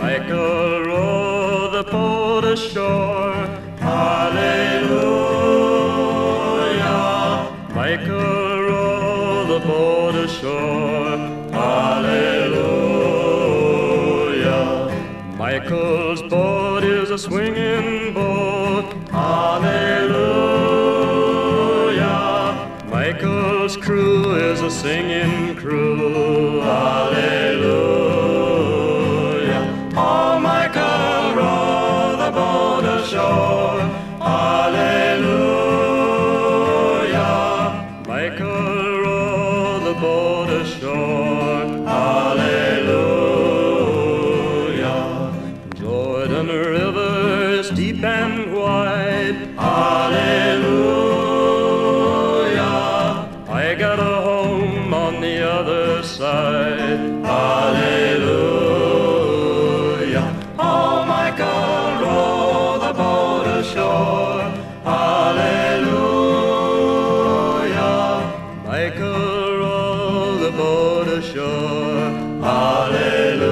Michael rowed the boat ashore. Hallelujah. Michael rowed the boat ashore. Hallelujah. Michael's boat is a swinging boat. Hallelujah. Michael's crew is a singing crew. Hallelujah. Oh, Michael, row the boat ashore. Hallelujah. Michael, row the boat ashore. Hallelujah. Jordan River is deep and wide. Hallelujah. I got a home on the other side. Hallelujah. Oh, Michael, row the boat ashore. Hallelujah. Michael, row the boat ashore. Hallelujah.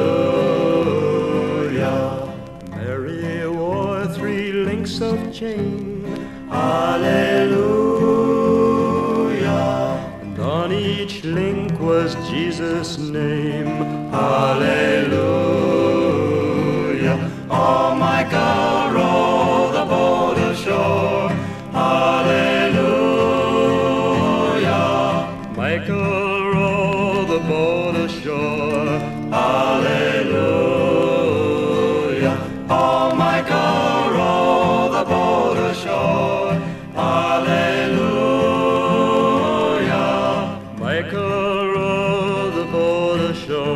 Mary wore 3 links of chain. Hallelujah. And on each link was Jesus' name. Hallelujah. Oh, Michael, row the boat ashore. Hallelujah. Michael, row the boat ashore. Hallelujah. Oh, Michael, row the boat ashore. Hallelujah. Michael, row the boat ashore.